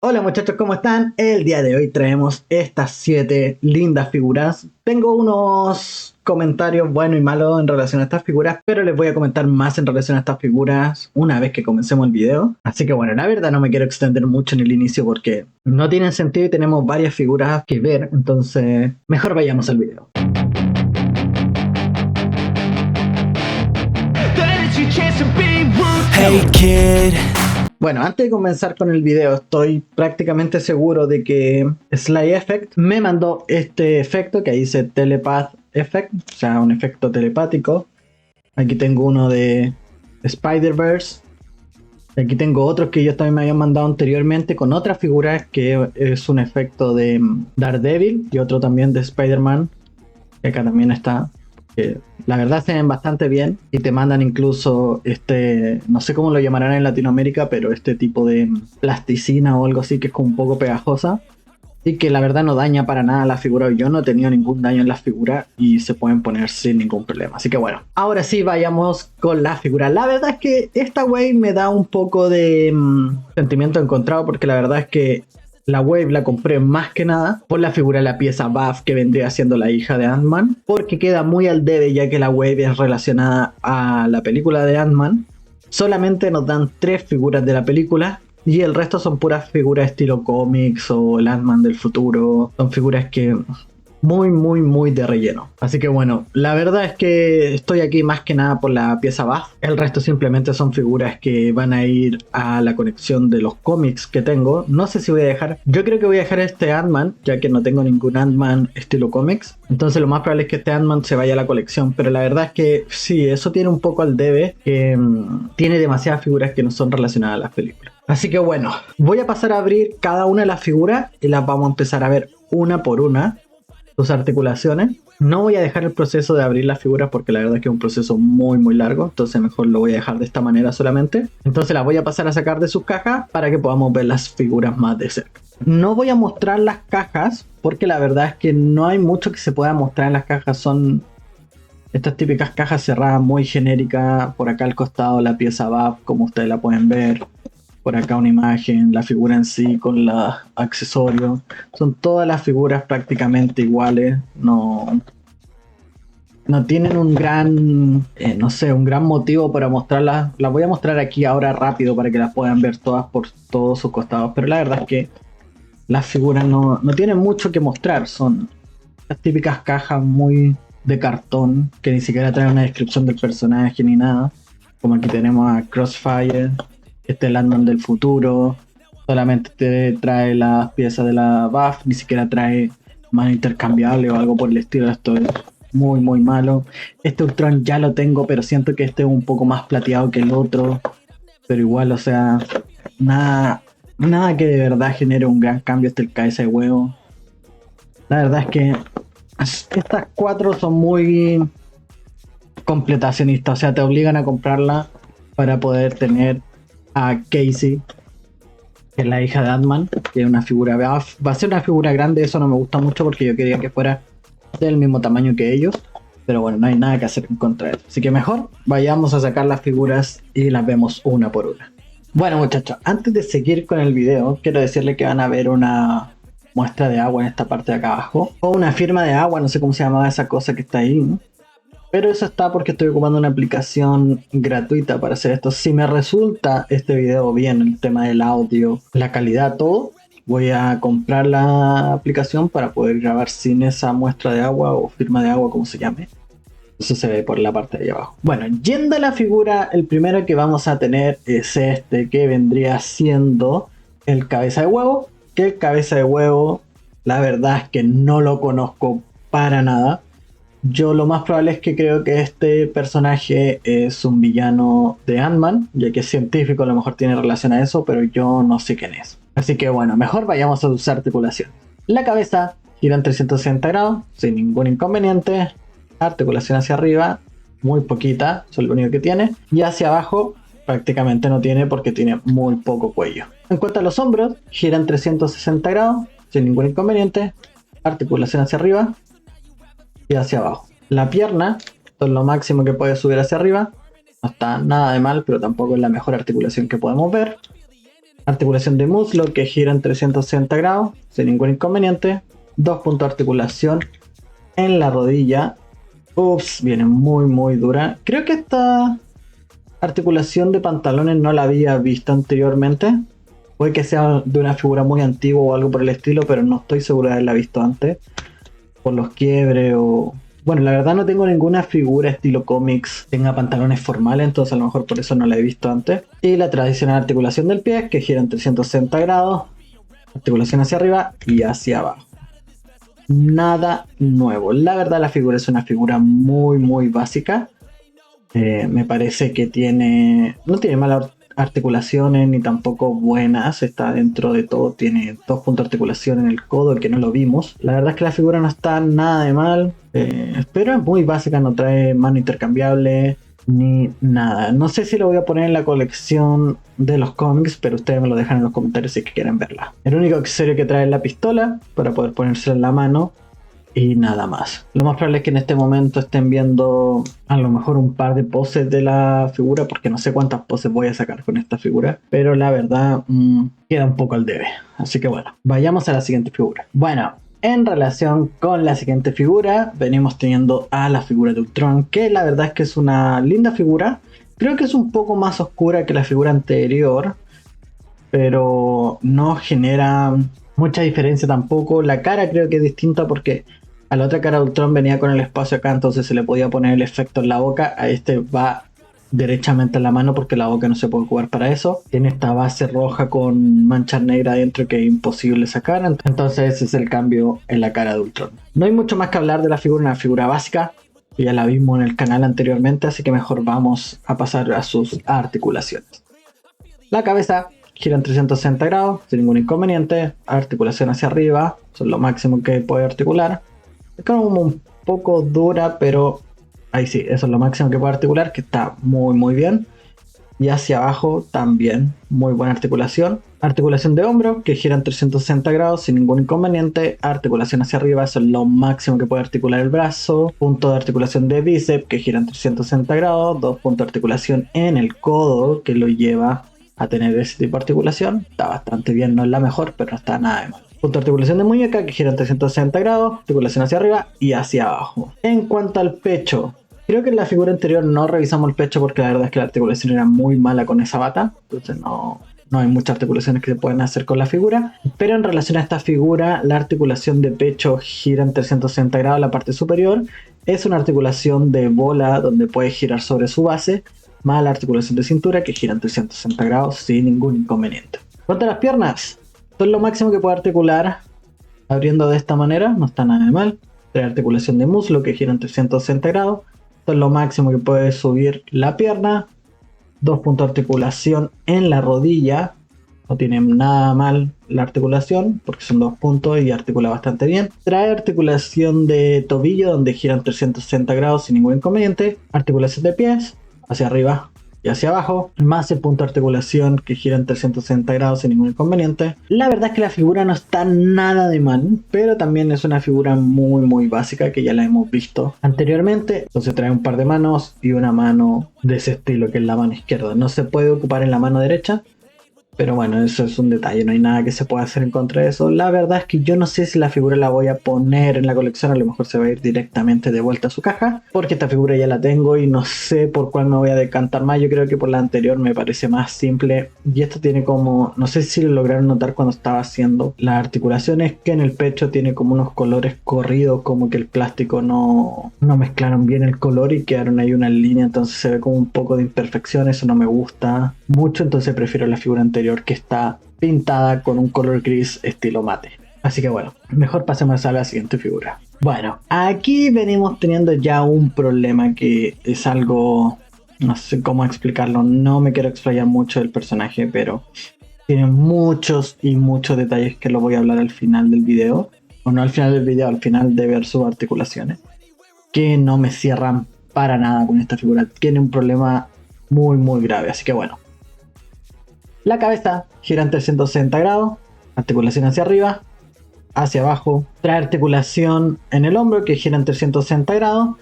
Hola muchachos, ¿cómo están? El día de hoy traemos estas 7 lindas figuras. Tengo unos comentarios buenos y malos en relación a estas figuras, pero les voy a comentar más en relación a estas figuras una vez que comencemos el video. Así que bueno, la verdad no me quiero extender mucho en el inicio porque no tienen sentido y tenemos varias figuras que ver, entonces mejor vayamos al video. Hey kid. Bueno, antes de comenzar con el video, estoy prácticamente seguro de que Sly Effect me mandó este efecto que ahí dice Telepath Effect, o sea, un efecto telepático. Aquí tengo uno de Spider-Verse. Aquí tengo otros que ellos también me habían mandado anteriormente con otras figuras que es un efecto de Daredevil y otro también de Spider-Man, que acá también está. La verdad se ven bastante bien y te mandan incluso no sé cómo lo llamarán en Latinoamérica, pero este tipo de plasticina o algo así que es como un poco pegajosa y que la verdad no daña para nada la figura. Yo no he tenido ningún daño en las figuras y se pueden poner sin ningún problema. Así que bueno, ahora sí vayamos con la figura. La verdad es que esta Wave me da un poco de sentimiento encontrado porque la verdad es que la Wave la compré más que nada por la figura de la pieza Buff que vendría siendo la hija de Ant-Man, porque queda muy al debe ya que la Wave es relacionada a la película de Ant-Man. Solamente nos dan 3 figuras de la película y el resto son puras figuras estilo cómics o el Ant-Man del futuro. Son figuras que muy de relleno. Así que bueno, la verdad es que estoy aquí más que nada por la pieza Buff. El resto simplemente son figuras que van a ir a la conexión de los cómics que tengo. No sé si voy a dejar, yo creo que voy a dejar este Ant-Man, ya que no tengo ningún Ant-Man estilo cómics. Entonces lo más probable es que este Ant-Man se vaya a la colección. Pero la verdad es que sí, eso tiene un poco al debe, que tiene demasiadas figuras que no son relacionadas a las películas. Así que bueno, voy a pasar a abrir cada una de las figuras y las vamos a empezar a ver una por una, sus articulaciones. No voy a dejar el proceso de abrir las figuras porque la verdad es que es un proceso muy largo, entonces mejor lo voy a dejar de esta manera solamente. Entonces las voy a pasar a sacar de sus cajas para que podamos ver las figuras más de cerca. No voy a mostrar las cajas porque la verdad es que no hay mucho que se pueda mostrar en las cajas. Son estas típicas cajas cerradas muy genéricas. Por acá al costado la pieza BAF como ustedes la pueden ver. Por acá una imagen, la figura en sí con los accesorios. Son todas las figuras prácticamente iguales. No tienen un gran, no sé, un gran motivo para mostrarlas. Las voy a mostrar aquí ahora rápido para que las puedan ver todas por todos sus costados. Pero la verdad es que las figuras no tienen mucho que mostrar. Son las típicas cajas muy de cartón que ni siquiera traen una descripción del personaje ni nada. Como aquí tenemos a Crossfire. Este es el Ant-Man del futuro. Solamente te trae las piezas de la buff. Ni siquiera trae mano intercambiable o algo por el estilo. Esto es muy malo. Este Ultron ya lo tengo, pero siento que este es un poco más plateado que el otro. Pero igual, o sea, nada que de verdad genere un gran cambio. Este el cabeza de huevo. La verdad es que estas 4 son muy completacionistas. O sea, te obligan a comprarla para poder tener a Casey, que es la hija de Ant-Man, que es una figura, va a ser una figura grande. Eso no me gusta mucho porque yo quería que fuera del mismo tamaño que ellos, pero bueno, no hay nada que hacer en contra de eso, así que mejor vayamos a sacar las figuras y las vemos una por una. Bueno muchachos, antes de seguir con el video, quiero decirles que van a ver una muestra de agua en esta parte de acá abajo, o una firma de agua, no sé cómo se llamaba esa cosa que está ahí, ¿no? Pero eso está porque estoy ocupando una aplicación gratuita para hacer esto. Si me resulta este video bien, el tema del audio, la calidad, todo, voy a comprar la aplicación para poder grabar sin esa muestra de agua o firma de agua, como se llame. Eso se ve por la parte de ahí abajo. Bueno, yendo a la figura, el primero que vamos a tener es este, que vendría siendo el cabeza de huevo. Que el cabeza de huevo, la verdad es que no lo conozco para nada. Yo lo más probable es que creo que este personaje es un villano de Ant-Man, ya que es científico, a lo mejor tiene relación a eso, pero yo no sé quién es. Así que bueno, mejor vayamos a usar articulación. La cabeza gira en 360 grados, sin ningún inconveniente. Articulación hacia arriba, muy poquita, eso es lo único que tiene. Y hacia abajo prácticamente no tiene porque tiene muy poco cuello. En cuanto a los hombros, gira en 360 grados, sin ningún inconveniente. Articulación hacia arriba y hacia abajo. La pierna, esto es lo máximo que puede subir hacia arriba. No está nada de mal, pero tampoco es la mejor articulación que podemos ver. Articulación de muslo que gira en 360 grados sin ningún inconveniente. 2 puntos de articulación en la rodilla. Ups, viene muy dura. Creo que esta articulación de pantalones no la había visto anteriormente. Puede que sea de una figura muy antigua o algo por el estilo, pero no estoy seguro de haberla visto antes. Por los quiebres o... Bueno, la verdad no tengo ninguna figura estilo cómics tenga pantalones formales, entonces a lo mejor por eso no la he visto antes. Y la tradicional articulación del pie, que gira en 360 grados. Articulación hacia arriba y hacia abajo. Nada nuevo. La verdad la figura es una figura muy básica. Me parece que no tiene malas articulaciones ni tampoco buenas. Está dentro de todo. Tiene 2 puntos de articulación en el codo, el que no lo vimos. La verdad es que la figura no está nada de mal. Pero es muy básica. No trae mano intercambiable ni nada. No sé si lo voy a poner en la colección de los cómics, pero ustedes me lo dejan en los comentarios si quieren verla. El único accesorio que trae es la pistola para poder ponérsela en la mano. Y nada más. Lo más probable es que en este momento estén viendo a lo mejor un par de poses de la figura, porque no sé cuántas poses voy a sacar con esta figura, pero la verdad queda un poco al debe. Así que bueno, vayamos a la siguiente figura. Bueno, en relación con la siguiente figura, venimos teniendo a la figura de Ultron, que la verdad es que es una linda figura. Creo que es un poco más oscura que la figura anterior, pero no genera mucha diferencia tampoco. La cara creo que es distinta porque a la otra cara de Ultron venía con el espacio acá, entonces se le podía poner el efecto en la boca. A este va derechamente en la mano porque la boca no se puede ocupar para eso. Tiene esta base roja con manchas negras adentro que es imposible sacar. Entonces ese es el cambio en la cara de Ultron. No hay mucho más que hablar de la figura, una figura básica. Ya la vimos en el canal anteriormente, así que mejor vamos a pasar a sus articulaciones. La cabeza gira en 360 grados sin ningún inconveniente. Articulación hacia arriba, eso es lo máximo que puede articular. Es como un poco dura, pero ahí sí, eso es lo máximo que puede articular, que está muy bien. Y hacia abajo también, muy buena articulación. Articulación de hombro, que gira en 360 grados sin ningún inconveniente. Articulación hacia arriba, eso es lo máximo que puede articular el brazo. Punto de articulación de bíceps, que gira en 360 grados. 2 puntos de articulación en el codo, que lo lleva a tener ese tipo de articulación. Está bastante bien, no es la mejor, pero no está nada de mal. Punto de articulación de muñeca que gira en 360 grados, articulación hacia arriba y hacia abajo. En cuanto al pecho, creo que en la figura anterior no revisamos el pecho porque la verdad es que la articulación era muy mala con esa bata, entonces no hay muchas articulaciones que se pueden hacer con la figura. Pero en relación a esta figura, la articulación de pecho gira en 360 grados, la parte superior es una articulación de bola donde puede girar sobre su base, más la articulación de cintura que gira en 360 grados sin ningún inconveniente. En cuanto a las piernas, esto es lo máximo que puede articular abriendo de esta manera, no está nada de mal. La articulación de muslo que gira en 360 grados, esto es lo máximo que puede subir la pierna. 2 puntos de articulación en la rodilla, no tiene nada mal la articulación porque son 2 puntos y articula bastante bien. Trae articulación de tobillo donde gira en 360 grados sin ningún inconveniente. Articulación de pies hacia arriba y hacia abajo, más el punto de articulación que gira en 360 grados sin ningún inconveniente. La verdad es que la figura no está nada de mal, pero también es una figura muy básica que ya la hemos visto anteriormente. Entonces trae un par de manos y una mano de ese estilo que es la mano izquierda. No se puede ocupar en la mano derecha, pero bueno, eso es un detalle, no hay nada que se pueda hacer en contra de eso. La verdad es que yo no sé si la figura la voy a poner en la colección, a lo mejor se va a ir directamente de vuelta a su caja, porque esta figura ya la tengo y no sé por cuál me voy a decantar más. Yo creo que por la anterior me parece más simple, y esto tiene como, no sé si lo lograron notar cuando estaba haciendo las articulaciones, que en el pecho tiene como unos colores corridos, como que el plástico no mezclaron bien el color y quedaron ahí una línea, entonces se ve como un poco de imperfección. Eso no me gusta mucho, entonces prefiero la figura anterior que está pintada con un color gris estilo mate. Así que bueno, mejor pasemos a la siguiente figura. Bueno, aquí venimos teniendo ya un problema que es algo, no sé cómo explicarlo, no me quiero explayar mucho del personaje, pero tiene muchos detalles que lo voy a hablar al final del video, o no al final del video, al final de ver sus articulaciones, que no me cierran para nada con esta figura. Tiene un problema muy grave, así que bueno. La cabeza gira en 360 grados, articulación hacia arriba, hacia abajo. Trae articulación en el hombro que gira en 360 grados,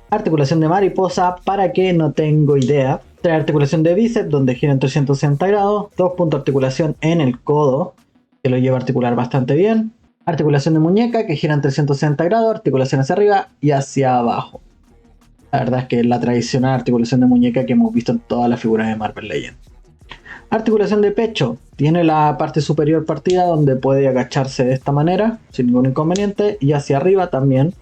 articulación de mariposa, para que no tengo idea. Trae articulación de bíceps donde gira en 360 grados. 2 puntos de articulación en el codo, que lo lleva a articular bastante bien. Articulación de muñeca que gira en 360 grados, articulación hacia arriba y hacia abajo. La verdad es que es la tradicional articulación de muñeca que hemos visto en todas las figuras de Marvel Legends. Articulación de pecho. Tiene la parte superior partida donde puede agacharse de esta manera sin ningún inconveniente. Y hacia arriba también.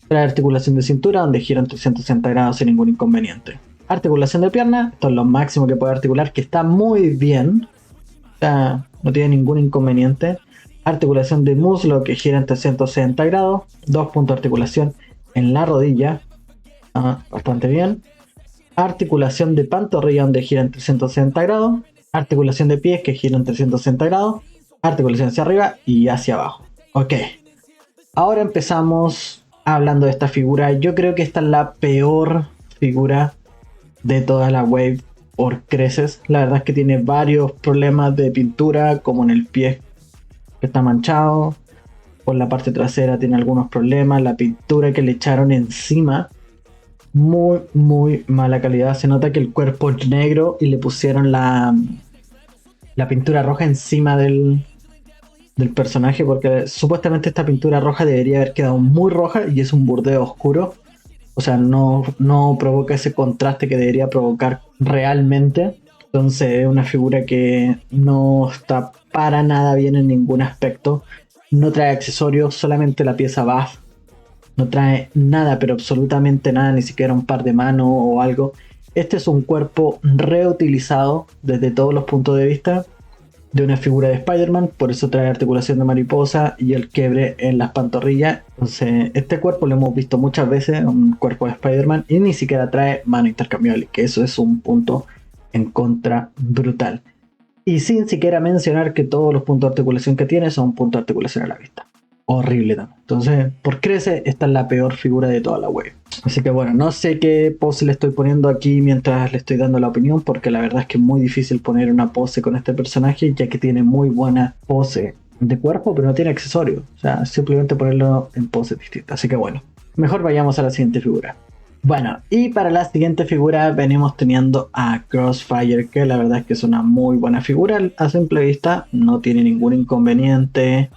Trae articulación de cintura donde gira en 360 grados sin ningún inconveniente. Articulación de pierna. Esto es lo máximo que puede articular, que está muy bien. O sea, no tiene ningún inconveniente. Articulación de muslo que gira en 360 grados. 2 puntos de articulación en la rodilla. Bastante bien. Articulación de pantorrilla donde gira en 360 grados. Articulación de pies que gira en 360 grados. Articulación hacia arriba y hacia abajo. Ok. Ahora empezamos hablando de esta figura. Yo creo que esta es la peor figura de toda la wave por creces. La verdad es que tiene varios problemas de pintura, como en el pie que está manchado. Por la parte trasera tiene algunos problemas. La pintura que le echaron encima, muy mala calidad. Se nota que el cuerpo es negro y le pusieron la pintura roja encima del personaje, porque supuestamente esta pintura roja debería haber quedado muy roja y es un burdeo oscuro. O sea, no provoca ese contraste que debería provocar realmente. Entonces es una figura que no está para nada bien en ningún aspecto. No trae accesorios, solamente la pieza buff. No trae nada, pero absolutamente nada, ni siquiera un par de manos o algo. Este es un cuerpo reutilizado desde todos los puntos de vista de una figura de Spider-Man, por eso trae articulación de mariposa y el quiebre en las pantorrillas. Entonces, este cuerpo lo hemos visto muchas veces, un cuerpo de Spider-Man, y ni siquiera trae mano intercambiable, que eso es un punto en contra brutal. Y sin siquiera mencionar que todos los puntos de articulación que tiene son puntos de articulación a la vista. Horrible también. Entonces, por crece, esta es la peor figura de toda la web. Así que bueno, no sé qué pose le estoy poniendo aquí mientras le estoy dando la opinión, porque la verdad es que es muy difícil poner una pose con este personaje, ya que tiene muy buena pose de cuerpo, pero no tiene accesorios. O sea, simplemente ponerlo en poses distintas. Así que bueno, mejor vayamos a la siguiente figura. Bueno, y para la siguiente figura venimos teniendo a Crossfire, que la verdad es que es una muy buena figura. A simple vista no tiene ningún inconveniente.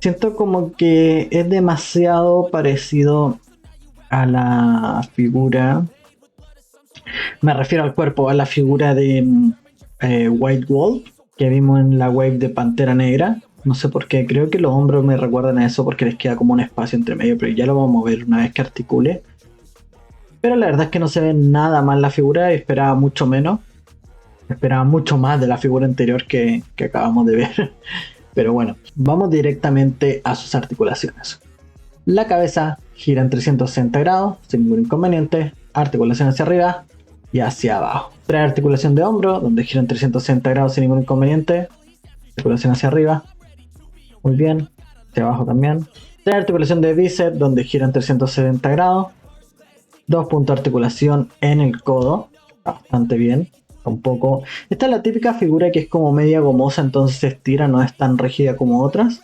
Siento como que es demasiado parecido a la figura, me refiero al cuerpo, a la figura de White Wolf que vimos en la wave de Pantera Negra. No sé por qué, creo que los hombros me recuerdan a eso porque les queda como un espacio entre medio, pero ya lo vamos a ver una vez que articule. Pero la verdad es que no se ve nada mal la figura, esperaba mucho menos. Esperaba mucho más de la figura anterior que acabamos de ver. Pero bueno, vamos directamente a sus articulaciones. La cabeza gira en 360 grados, sin ningún inconveniente. Articulación hacia arriba y hacia abajo. Trae articulación de hombro, donde gira en 360 grados sin ningún inconveniente. Articulación hacia arriba. Muy bien. Hacia abajo también. Trae articulación de bíceps, donde gira en 370 grados. 2 puntos de articulación en el codo. Bastante bien. Un poco. Esta es la típica figura que es como media gomosa, entonces se estira, no es tan rígida como otras.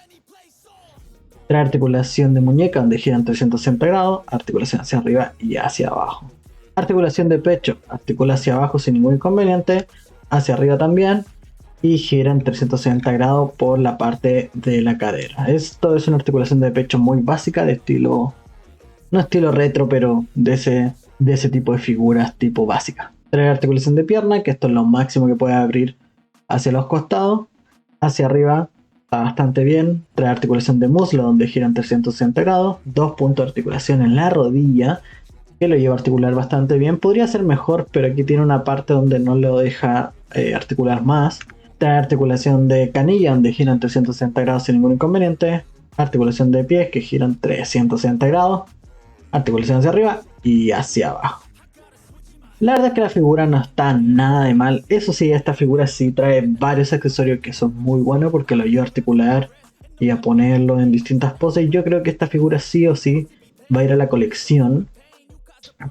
Trae articulación de muñeca donde gira en 360 grados, articulación hacia arriba y hacia abajo. Articulación de pecho, articula hacia abajo sin ningún inconveniente, hacia arriba también y gira en 360 grados por la parte de la cadera. Esto es una articulación de pecho muy básica, de estilo, no estilo retro, pero de ese tipo de figuras tipo básica. Trae articulación de pierna, que esto es lo máximo que puede abrir hacia los costados. Hacia arriba está bastante bien. Trae articulación de muslo, donde gira en 360 grados. 2 puntos de articulación en la rodilla, que lo lleva a articular bastante bien. Podría ser mejor, pero aquí tiene una parte donde no lo deja articular más. Trae articulación de canilla, donde gira en 360 grados sin ningún inconveniente. Articulación de pies, que gira en 360 grados. Articulación hacia arriba y hacia abajo. La verdad es que la figura no está nada de mal. Eso sí, esta figura sí trae varios accesorios que son muy buenos porque lo ayuda a articular y a ponerlo en distintas poses. Yo creo que esta figura sí o sí va a ir a la colección,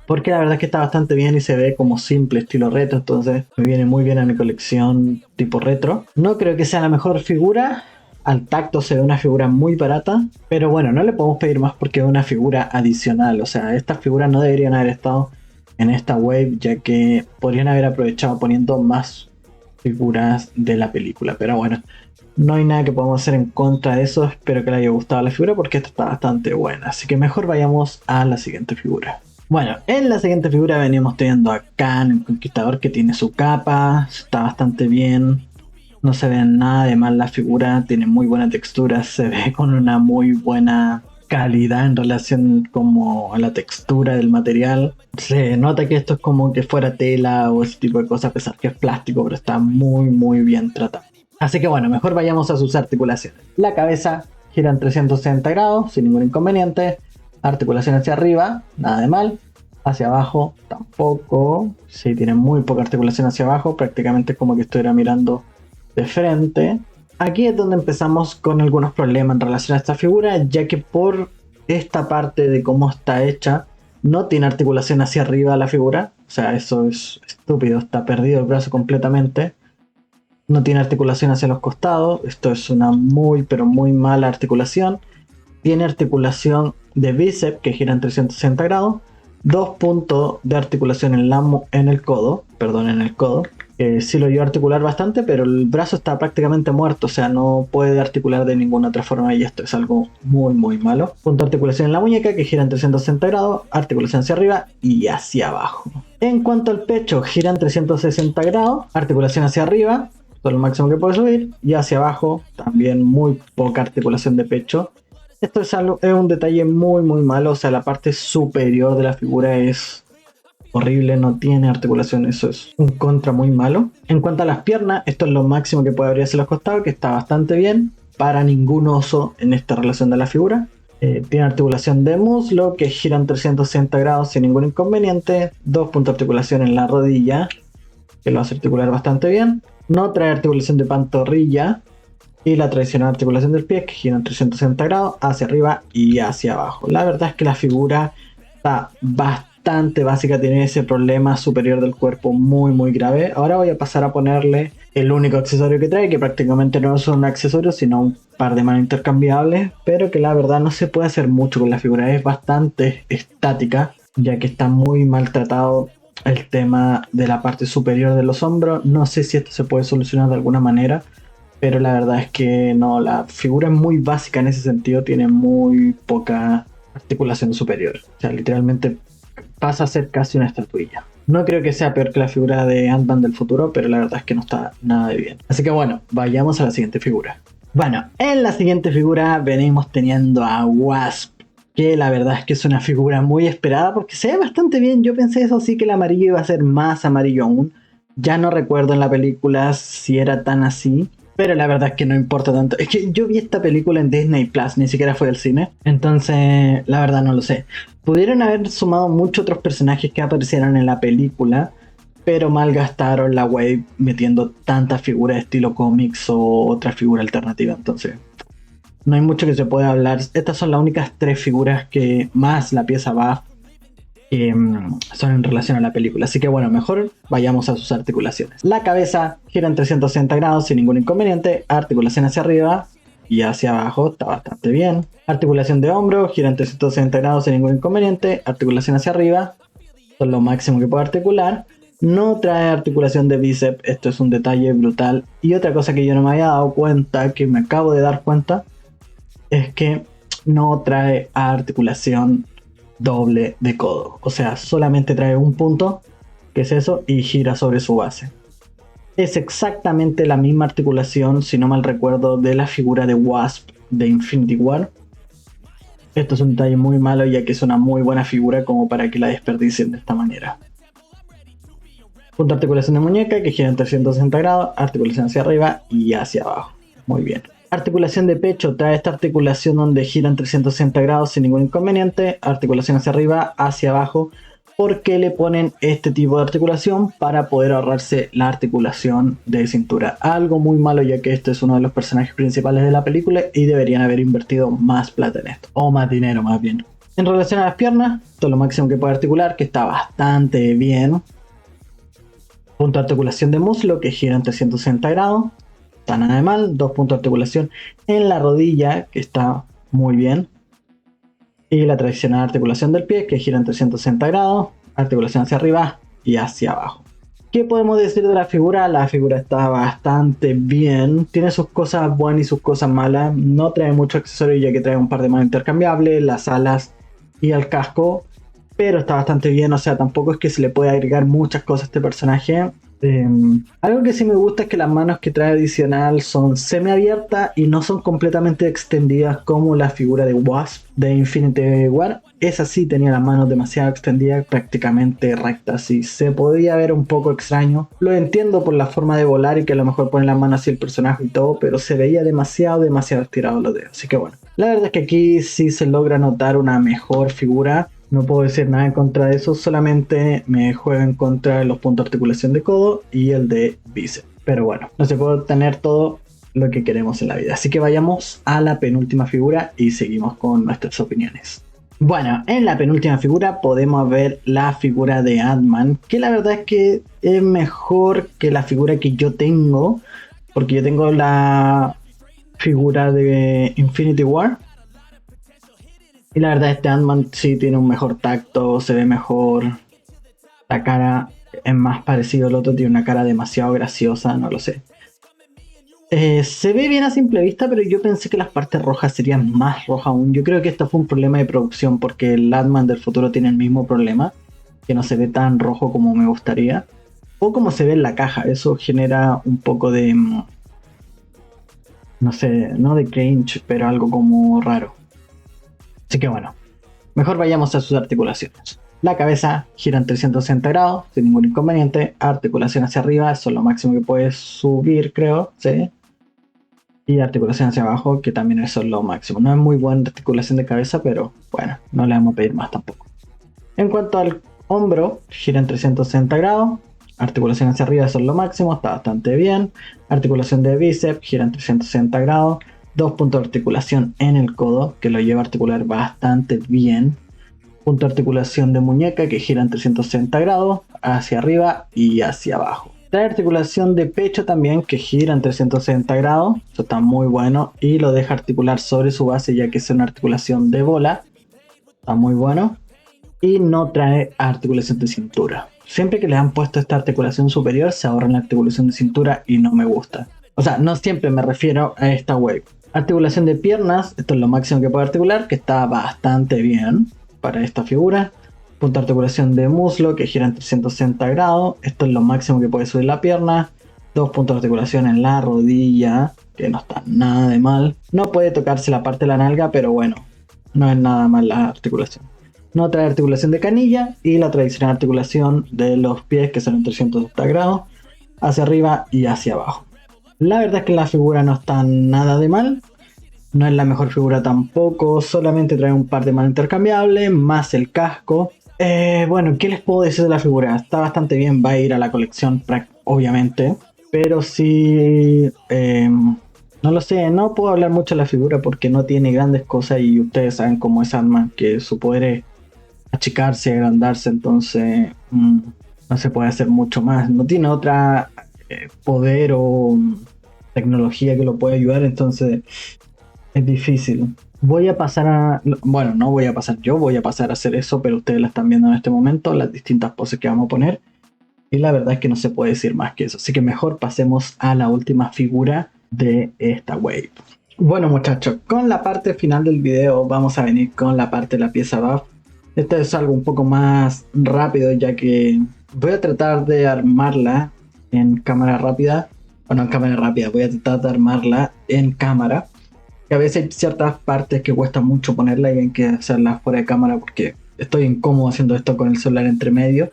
porque la verdad es que está bastante bien y se ve como simple, estilo retro. Entonces me viene muy bien a mi colección tipo retro. No creo que sea la mejor figura. Al tacto se ve una figura muy barata, pero bueno, no le podemos pedir más porque es una figura adicional. O sea, estas figuras no deberían haber estado en esta wave, ya que podrían haber aprovechado poniendo más figuras de la película. Pero bueno, no hay nada que podamos hacer en contra de eso. Espero que le haya gustado la figura porque esta está bastante buena. Así que mejor vayamos a la siguiente figura. Bueno, en la siguiente figura venimos teniendo a Khan, el Conquistador, que tiene su capa. Está bastante bien. No se ve nada de mal la figura. Tiene muy buena textura. Se ve con una muy buena calidad en relación como a la textura del material. Se nota que esto es como que fuera tela o ese tipo de cosas, a pesar que es plástico, pero está muy bien tratado. Así que bueno, mejor vayamos a sus articulaciones. La cabeza gira en 360 grados sin ningún inconveniente. Articulación hacia arriba, nada de mal. Hacia abajo tampoco. Sí, tiene muy poca articulación hacia abajo, prácticamente es como que estuviera mirando de frente. Aquí es donde empezamos con algunos problemas en relación a esta figura, ya que por esta parte de cómo está hecha, no tiene articulación hacia arriba la figura. O sea, eso es estúpido, está perdido el brazo completamente. No tiene articulación hacia los costados, esto es una muy pero muy mala articulación. Tiene articulación de bíceps que gira en 360 grados. 2 puntos de articulación en el codo, sí lo llevo a articular bastante, pero el brazo está prácticamente muerto, o sea, no puede articular de ninguna otra forma y esto es algo muy malo. Punto de articulación en la muñeca que gira en 360 grados, articulación hacia arriba y hacia abajo. En cuanto al pecho, gira en 360 grados, articulación hacia arriba, esto es lo máximo que puede subir, y hacia abajo también muy poca articulación de pecho. Esto es un detalle muy malo, o sea, la parte superior de la figura es horrible, no tiene articulación, eso es un contra muy malo. En cuanto a las piernas, esto es lo máximo que puede abrirse los costados, que está bastante bien, para ningún oso en esta relación de la figura. Tiene articulación de muslo, que gira en 360 grados sin ningún inconveniente. 2 puntos de articulación en la rodilla, que lo hace articular bastante bien. No trae articulación de pantorrilla. Y la tradicional articulación del pie que gira en 360 grados hacia arriba y hacia abajo. La verdad es que la figura está bastante básica, tiene ese problema superior del cuerpo muy grave. Ahora voy a pasar a ponerle el único accesorio que trae, que prácticamente no es un accesorio sino un par de manos intercambiables, pero que la verdad no se puede hacer mucho con la figura, es bastante estática, ya que está muy maltratado el tema de la parte superior de los hombros. No sé si esto se puede solucionar de alguna manera, pero la verdad es que no, la figura es muy básica en ese sentido, tiene muy poca articulación superior. O sea, literalmente pasa a ser casi una estatuilla. No creo que sea peor que la figura de Ant-Man del futuro, pero la verdad es que no está nada de bien. Así que bueno, vayamos a la siguiente figura. Bueno, en la siguiente figura venimos teniendo a Wasp, que la verdad es que es una figura muy esperada porque se ve bastante bien. Yo pensé eso sí, que el amarillo iba a ser más amarillo aún. Ya no recuerdo en la película si era tan así, pero la verdad es que no importa tanto. Es que yo vi esta película en Disney Plus, ni siquiera fue al cine. Entonces, la verdad no lo sé. Pudieron haber sumado muchos otros personajes que aparecieran en la película, pero malgastaron la wave metiendo tantas figuras de estilo cómics o otra figura alternativa. Entonces, no hay mucho que se pueda hablar. Estas son las únicas 3 figuras que más la pieza va son en relación a la película. Así que bueno, mejor vayamos a sus articulaciones. La cabeza gira en 360 grados sin ningún inconveniente. Articulación hacia arriba y hacia abajo, está bastante bien. Articulación de hombro, gira en 360 grados sin ningún inconveniente. Articulación hacia arriba, esto es lo máximo que puede articular. No trae articulación de bíceps, esto es un detalle brutal. Y otra cosa que yo no me había dado cuenta, que me acabo de dar cuenta, es que no trae articulación doble de codo, o sea, solamente trae un punto, que es eso, y gira sobre su base. Es exactamente la misma articulación, si no mal recuerdo, de la figura de Wasp de Infinity War. Esto es un detalle muy malo, ya que es una muy buena figura como para que la desperdicien de esta manera. Punto de articulación de muñeca que gira en 360 grados, articulación hacia arriba y hacia abajo. Muy bien. Articulación de pecho, trae esta articulación donde gira en 360 grados sin ningún inconveniente. Articulación hacia arriba, hacia abajo. ¿Por qué le ponen este tipo de articulación? Para poder ahorrarse la articulación de cintura. Algo muy malo, ya que este es uno de los personajes principales de la película y deberían haber invertido más plata en esto. O más dinero, más bien. En relación a las piernas, esto es lo máximo que puede articular, que está bastante bien. Punto de articulación de muslo, que gira en 360 grados. Está nada de mal. 2 puntos de articulación en la rodilla, que está muy bien. Y la tradicional articulación del pie, que gira en 360 grados. articulación hacia arriba y hacia abajo. ¿Qué podemos decir de la figura? La figura está bastante bien, tiene sus cosas buenas y sus cosas malas, no trae mucho accesorio ya que trae un par de manos intercambiables, las alas y el casco, pero está bastante bien, o sea, tampoco es que se le pueda agregar muchas cosas a este personaje. Algo que sí me gusta es que las manos que trae adicional son semiabiertas y no son completamente extendidas como la figura de Wasp de Infinity War. Esa sí tenía las manos demasiado extendidas, prácticamente rectas, y se podía ver un poco extraño. Lo entiendo por la forma de volar y que a lo mejor pone las manos así el personaje y todo, pero se veía demasiado estirado los dedos. Así que bueno, la verdad es que aquí sí se logra notar una mejor figura. No puedo decir nada en contra de eso, solamente me juega en contra de los puntos de articulación de codo y el de bíceps. Pero bueno, no se puede obtener todo lo que queremos en la vida. Así que vayamos a la penúltima figura y seguimos con nuestras opiniones. Bueno, en la penúltima figura podemos ver la figura de Ant-Man, que la verdad es que es mejor que la figura que yo tengo, porque yo tengo la figura de Infinity War. Y la verdad este Ant-Man sí tiene un mejor tacto, se ve mejor. La cara es más parecido al otro, tiene una cara demasiado graciosa, no lo sé. Se ve bien a simple vista, pero yo pensé que las partes rojas serían más rojas aún. Yo creo que esto fue un problema de producción, porque el Ant-Man del futuro tiene el mismo problema, que no se ve tan rojo como me gustaría. O como se ve en la caja, eso genera un poco de... no sé, no de cringe, pero algo como raro. Así que bueno, mejor vayamos a sus articulaciones. La cabeza gira en 360 grados, sin ningún inconveniente. Articulación hacia arriba, eso es lo máximo que puedes subir, creo, ¿sí? Y articulación hacia abajo, que también eso es lo máximo. No es muy buena articulación de cabeza, pero bueno, no le vamos a pedir más tampoco. En cuanto al hombro, gira en 360 grados. Articulación hacia arriba, eso es lo máximo, está bastante bien. Articulación de bíceps, gira en 360 grados. 2 puntos de articulación en el codo, que lo lleva a articular bastante bien. Punto de articulación de muñeca, que gira en 360 grados, hacia arriba y hacia abajo. Trae articulación de pecho también, que gira en 360 grados, eso está muy bueno, y lo deja articular sobre su base, ya que es una articulación de bola, está muy bueno. Y no trae articulación de cintura. Siempre que le han puesto esta articulación superior, se ahorran la articulación de cintura y no me gusta. O sea, no siempre, me refiero a esta wave. Articulación de piernas, esto es lo máximo que puede articular, que está bastante bien para esta figura. Punto de articulación de muslo, que gira en 360 grados, esto es lo máximo que puede subir la pierna. 2 puntos de articulación en la rodilla, que no está nada de mal. No puede tocarse la parte de la nalga, pero bueno, no es nada mal la articulación. No trae articulación de canilla y la tradicional articulación de los pies, que son en 360 grados, hacia arriba y hacia abajo. La verdad es que la figura no está nada de mal, no es la mejor figura tampoco, solamente trae un par de manos intercambiables, más el casco. Bueno, ¿qué les puedo decir de la figura? Está bastante bien, va a ir a la colección obviamente, pero sí, no lo sé, no puedo hablar mucho de la figura porque no tiene grandes cosas y ustedes saben cómo es Ant-Man, que su poder es achicarse, agrandarse, entonces no se puede hacer mucho más, no tiene otra poder o tecnología que lo pueda ayudar, entonces es difícil. Voy a pasar a... Bueno, no voy a pasar yo, voy a pasar a hacer eso, pero ustedes la están viendo en este momento, las distintas poses que vamos a poner. Y la verdad es que no se puede decir más que eso. Así que mejor pasemos a la última figura de esta wave. Bueno muchachos, con la parte final del video vamos a venir con la parte de la pieza buff. Esto es algo un poco más rápido, ya que voy a tratar de armarla en cámara rápida. Bueno, en cámara rápida, voy a tratar de armarla en cámara. Que a veces hay ciertas partes que cuesta mucho ponerla y hay que hacerlas fuera de cámara porque estoy incómodo haciendo esto con el celular entre medio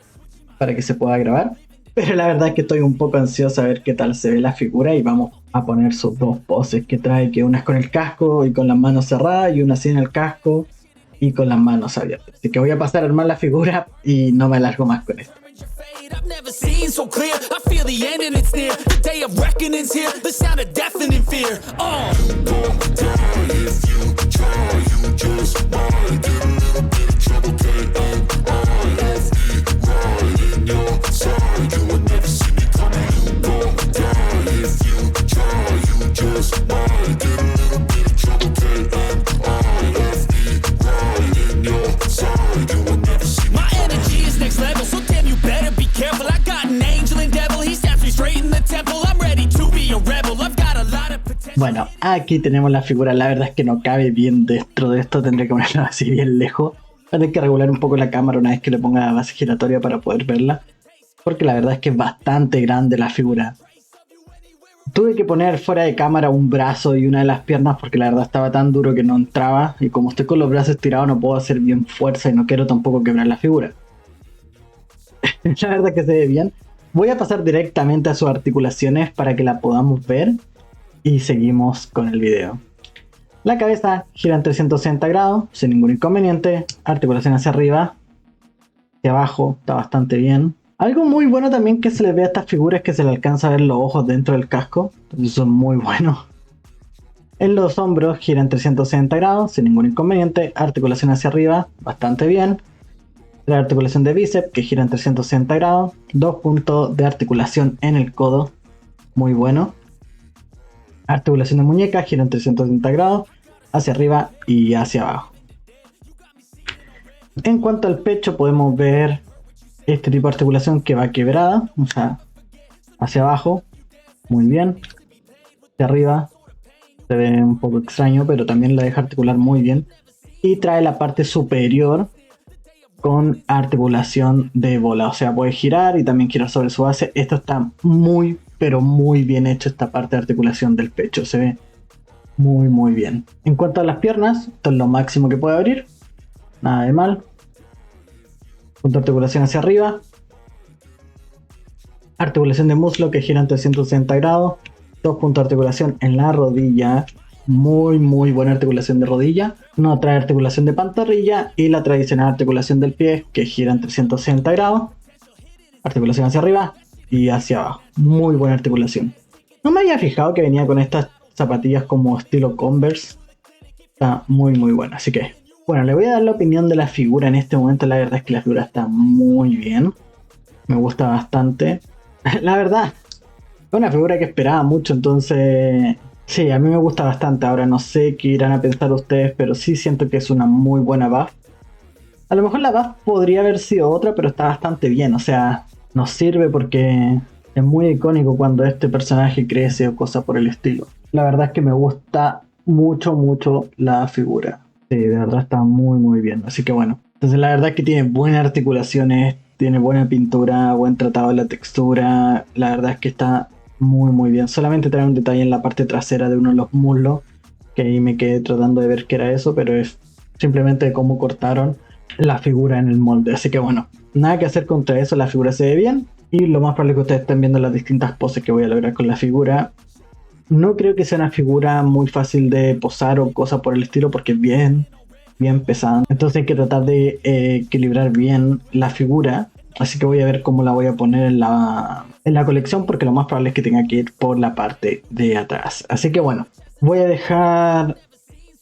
para que se pueda grabar. Pero la verdad es que estoy un poco ansioso a ver qué tal se ve la figura y vamos a poner sus dos poses que trae, que una es con el casco y con las manos cerradas y una sin el casco y con las manos abiertas. Así que voy a pasar a armar la figura y no me alargo más con esto. I've never seen so clear. I feel the end and it's near. The day of reckoning's here. The sound of deafening fear. You gon' die if you try. You just might get a little bit of trouble. K-N-I-F-E right in your side. You would never see me coming. You gon' die if you try. You just might get a little bit of trouble. K-N-I-F-E right in your side. You would never see me coming. My energy is next level. Bueno, aquí tenemos la figura, la verdad es que no cabe bien dentro de esto, tendré que ponerla así bien lejos. Voy a tener que regular un poco la cámara una vez que le ponga la base giratoria para poder verla, porque la verdad es que es bastante grande la figura. Tuve que poner fuera de cámara un brazo y una de las piernas porque la verdad estaba tan duro que no entraba, y como estoy con los brazos estirados no puedo hacer bien fuerza y no quiero tampoco quebrar la figura. La verdad que se ve bien. Voy a pasar directamente a sus articulaciones para que la podamos ver y seguimos con el video. La cabeza gira en 360 grados sin ningún inconveniente, articulación hacia arriba, hacia abajo, está bastante bien. Algo muy bueno también que se le ve a estas figuras es que se le alcanza a ver los ojos dentro del casco, entonces son muy buenos. En los hombros gira en 360 grados sin ningún inconveniente, articulación hacia arriba, bastante bien. La articulación de bíceps que gira en 360 grados, 2 puntos de articulación en el codo, muy bueno. Articulación de muñeca gira en 360 grados, hacia arriba y hacia abajo. En cuanto al pecho podemos ver este tipo de articulación que va quebrada, o sea, hacia abajo, muy bien. Hacia arriba se ve un poco extraño, pero también la deja articular muy bien. Y trae la parte superior con articulación de bola, o sea, puede girar y también girar sobre su base. Esto está muy, pero muy bien hecho, esta parte de articulación del pecho, se ve muy bien. En cuanto a las piernas, esto es lo máximo que puede abrir, nada de mal. Punto de articulación hacia arriba, articulación de muslo que gira en 360 grados, 2 puntos de articulación en la rodilla, muy buena articulación de rodilla. No trae articulación de pantorrilla y la tradicional articulación del pie que gira en 360 grados, articulación hacia arriba y hacia abajo, muy buena articulación. No me había fijado que venía con estas zapatillas como estilo Converse, está muy buena. Así que bueno, le voy a dar la opinión de la figura en este momento. La verdad es que la figura está muy bien, me gusta bastante. La verdad, es una figura que esperaba mucho, entonces sí, a mí me gusta bastante. Ahora no sé qué irán a pensar ustedes, pero sí siento que es una muy buena buff. A lo mejor la buff podría haber sido otra, pero está bastante bien. O sea, nos sirve porque es muy icónico cuando este personaje crece o cosas por el estilo. La verdad es que me gusta mucho la figura. Sí, de verdad está muy bien. Así que bueno, entonces la verdad es que tiene buenas articulaciones, tiene buena pintura, buen tratado de la textura. La verdad es que está muy bien. Solamente trae un detalle en la parte trasera de uno de los muslos, que ahí me quedé tratando de ver qué era eso, pero es simplemente cómo cortaron la figura en el molde. Así que bueno, nada que hacer contra eso, la figura se ve bien. Y lo más probable es que ustedes estén viendo las distintas poses que voy a lograr con la figura. No creo que sea una figura muy fácil de posar o cosas por el estilo, porque es bien pesada. Entonces hay que tratar de equilibrar bien la figura. Así que voy a ver cómo la voy a poner en la colección, porque lo más probable es que tenga que ir por la parte de atrás. Así que bueno, voy a dejar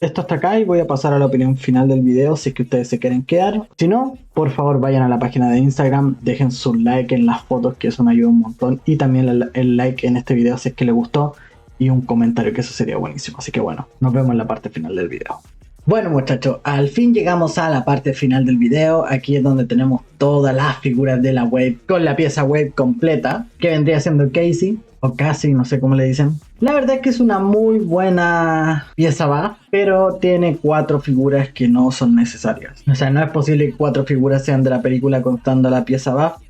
esto hasta acá y voy a pasar a la opinión final del video si es que ustedes se quieren quedar. Si no, por favor vayan a la página de Instagram, dejen su like en las fotos, que eso me ayuda un montón, y también el like en este video si es que les gustó, y un comentario, que eso sería buenísimo. Así que bueno, nos vemos en la parte final del video. Bueno muchachos, al fin llegamos a la parte final del video. Aquí es donde tenemos todas las figuras de la Wave, con la pieza Wave completa, que vendría siendo Casey, o Cassie, no sé cómo le dicen. La verdad es que es una muy buena pieza buff, pero tiene 4 figuras que no son necesarias. O sea, no es posible que 4 figuras sean de la película contando la pieza buff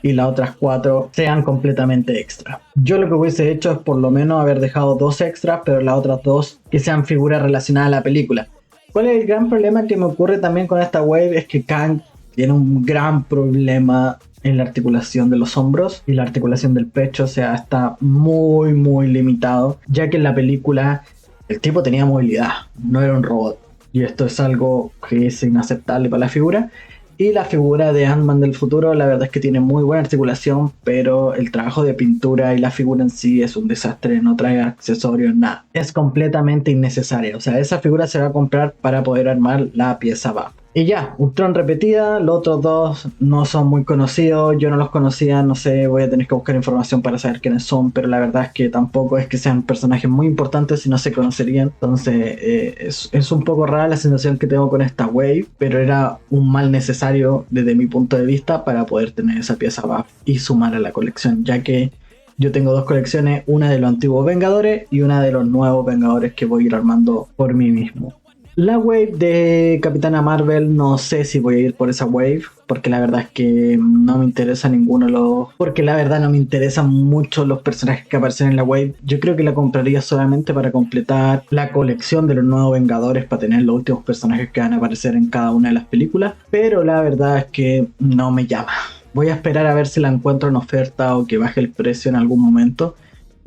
y las otras 4 sean completamente extra. Yo lo que hubiese hecho es por lo menos haber dejado 2 extras, pero las otras 2 que sean figuras relacionadas a la película. ¿Cuál es el gran problema que me ocurre también con esta Wave? Es que Kang tiene un gran problema en la articulación de los hombros y la articulación del pecho. O sea, está muy limitado, ya que en la película el tipo tenía movilidad, no era un robot, y esto es algo que es inaceptable para la figura. Y la figura de Ant-Man del futuro, la verdad es que tiene muy buena articulación, pero el trabajo de pintura y la figura en sí es un desastre, no trae accesorios, nada. Es completamente innecesaria, o sea, esa figura se va a comprar para poder armar la pieza buff. Y ya, Ultron repetida, los otros 2 no son muy conocidos, yo no los conocía, no sé, voy a tener que buscar información para saber quiénes son, pero la verdad es que tampoco es que sean personajes muy importantes si no se conocerían. Entonces es un poco rara la sensación que tengo con esta Wave, pero era un mal necesario desde mi punto de vista para poder tener esa pieza buff y sumar a la colección, ya que Yo tengo dos colecciones, una de los antiguos Vengadores y una de los nuevos Vengadores que voy a ir armando por mí mismo. La wave de Capitana Marvel, no sé si voy a ir por esa wave, porque la verdad es que no me interesa ninguno de los... Porque la verdad no me interesan mucho los personajes que aparecen en la wave. Yo creo que la compraría solamente para completar la colección de los nuevos Vengadores, para tener los últimos personajes que van a aparecer en cada una de las películas. Pero la verdad es que no me llama. Voy a esperar a ver si la encuentro en oferta o que baje el precio en algún momento.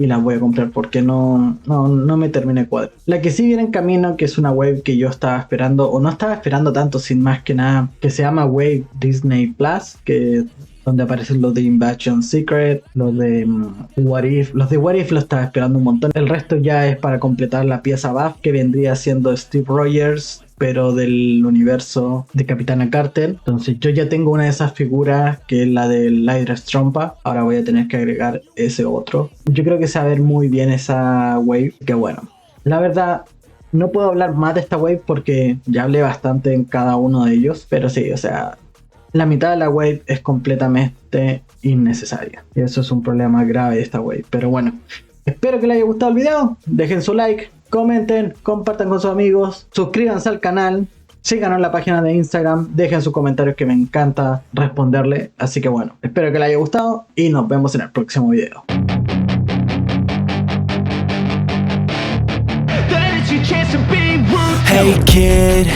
Y las voy a comprar porque no me termina de cuadrar. La que sí viene en camino, que es una wave que yo estaba esperando, o no estaba esperando tanto, sin más que nada, que se llama Wave Disney Plus, que donde aparecen los de Invasion Secret, los de What If. Los de What If los estaba esperando un montón. El resto ya es para completar la pieza buff, que vendría siendo Steve Rogers, pero del universo de Capitana Carter. Entonces yo ya tengo una de esas figuras, que es la de Hydra Strompa. Ahora voy a tener que agregar ese otro. Yo creo que se va a ver muy bien esa wave, que bueno, la verdad no puedo hablar más de esta wave porque ya hablé bastante en cada uno de ellos, pero sí, o sea, la mitad de la wave es completamente innecesaria y eso es un problema grave de esta wave. Pero bueno, espero que les haya gustado el video, dejen su like, comenten, compartan con sus amigos, suscríbanse al canal, síganos en la página de Instagram, dejen sus comentarios que me encanta responderle. Así que bueno, espero que les haya gustado y nos vemos en el próximo video. Hey kid,